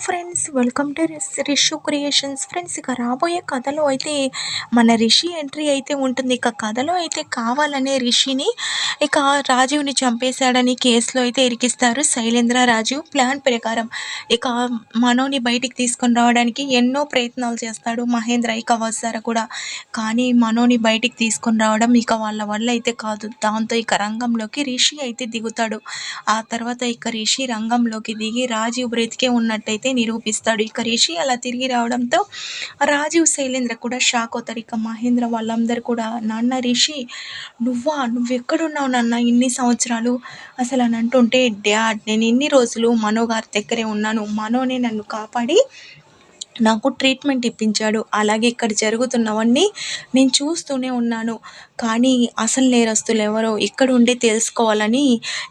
Friends, welcome to Rishu creations. Friends, ఇక రాబోయే కథలో అయితే మన రిషి ఎంట్రీ అయితే ఉంటుంది. ఇక కథలో అయితే కావాలనే రిషిని ఇక రాజీవ్ని చంపేశాడని కేసులో అయితే ఇరికిస్తారు శైలేంద్ర. రాజీవ్ ప్లాన్ ప్రకారం ఇక మనోని బయటికి తీసుకొని రావడానికి ఎన్నో ప్రయత్నాలు చేస్తాడు మహేంద్ర, ఇక వస్తారా కూడా. కానీ మనోని బయటికి తీసుకొని రావడం ఇక వాళ్ళ వల్ల అయితే కాదు. దాంతో ఇక రంగంలోకి రిషి అయితే దిగుతాడు. ఆ తర్వాత ఇక రిషి రంగంలోకి దిగి రాజీవ్ బ్రతికే ఉన్నట్టయితే నిరూపిస్తాడు. ఇక రిషి అలా తిరిగి రావడంతో రాజీవ్, శైలేంద్ర కూడా షాక్ అవుతారు. ఇక మహేంద్ర వాళ్ళందరూ కూడా, నాన్న రిషి నువ్వెక్కడున్నావు నాన్న ఇన్ని సంవత్సరాలు అసలు అని అంటుంటే, డ్యాడ్ నేను ఇన్ని రోజులు మనో గారి దగ్గరే ఉన్నాను, మనోనే నన్ను కాపాడి నాకు ట్రీట్మెంట్ ఇప్పించాడు, అలాగే ఇక్కడ జరుగుతున్నవన్నీ నేను చూస్తూనే ఉన్నాను. కానీ అసలు నేరస్తులు ఎవరో ఇక్కడ ఉండి తెలుసుకోవాలని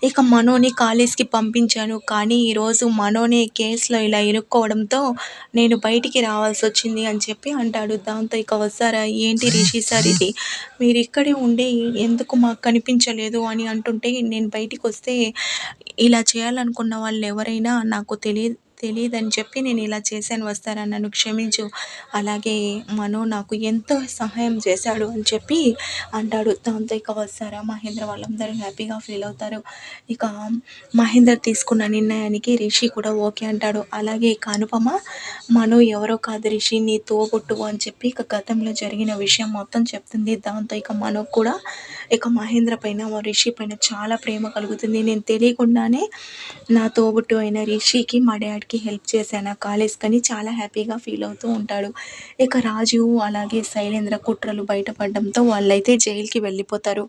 ఇక మనోని కాలేజ్కి పంపించాను. కానీ ఈరోజు మనోనే కేసులో ఇలా ఇరుక్కోవడంతో నేను బయటికి రావాల్సి వచ్చింది అని చెప్పి అంటాడు. దాంతో ఇక వస్తారా, ఏంటి రిషి సార్ ఇది, మీరు ఇక్కడే ఉండి ఎందుకు మాకు కనిపించలేదు అని అంటుంటే, నేను బయటికి వస్తే ఇలా చేయాలనుకున్న వాళ్ళు ఎవరైనా నాకు తెలీదని చెప్పి నేను ఇలా చేశాను వస్తారా, నన్ను క్షమించు, అలాగే మనో నాకు ఎంతో సహాయం చేశాడు అని చెప్పి అంటాడు. దాంతో ఇక వస్తారా, మహేంద్ర వాళ్ళందరూ హ్యాపీగా ఫీల్ అవుతారు. ఇక మహేంద్ర తీసుకున్న నిర్ణయానికి రిషి కూడా ఓకే అంటాడు. అలాగే ఇక అనుపమ, మనో ఎవరో కాదు రిషి నీ తోబుట్టువు అని చెప్పి ఇక గతంలో జరిగిన విషయం మొత్తం చెప్తుంది. దాంతో ఇక మనో కూడా ఇక మహేంద్ర పైన, రిషి పైన చాలా ప్రేమ కలుగుతుంది. నేను తెలియకుండానే నా తోబుట్టు అయిన రిషికి, మా డాడీకి హెల్ప్ చేశాను ఆ కాలేజ్ కని చాలా హ్యాపీగా ఫీల్ అవుతూ ఉంటాడు. ఇక రాజు అలాగే శైలేంద్ర కుట్రలు బయటపడడంతో వాళ్ళైతే జైలుకి వెళ్ళిపోతారు.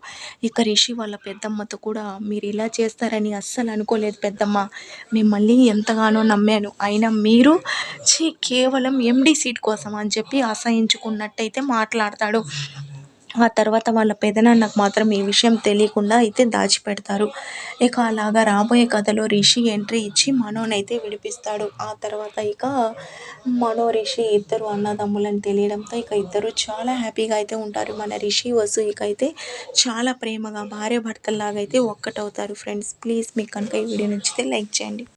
ఇక రిషి వాళ్ళ పెద్దమ్మతో కూడా, మీరు ఇలా చేస్తారని అస్సలు అనుకోలేదు పెద్దమ్మ, మిమ్మల్ని ఎంతగానో నమ్మాను, అయినా మీరు కేవలం ఎండి సీట్ కోసం అని చెప్పి అసహించుకున్నట్టయితే మాట్లాడతాడు. ఆ తర్వాత వాళ్ళ పెదనాన్నకు మాత్రం ఈ విషయం తెలియకుండా అయితే దాచిపెడతారు. ఇక అలాగా రాబోయే కథలో రిషి ఎంట్రీ ఇచ్చి మనోనైతే విడిపిస్తాడు. ఆ తర్వాత ఇక మనో, రిషి ఇద్దరు అన్నదమ్ములని తెలియడంతో ఇక ఇద్దరు చాలా హ్యాపీగా అయితే ఉంటారు. మన రిషి, వసు ఇక అయితే చాలా ప్రేమగా భార్య భర్తల్లాగా అయితే ఒక్కటవుతారు. ఫ్రెండ్స్, ప్లీజ్ మీకు కనుక ఈ వీడియో నచ్చితే లైక్ చేయండి.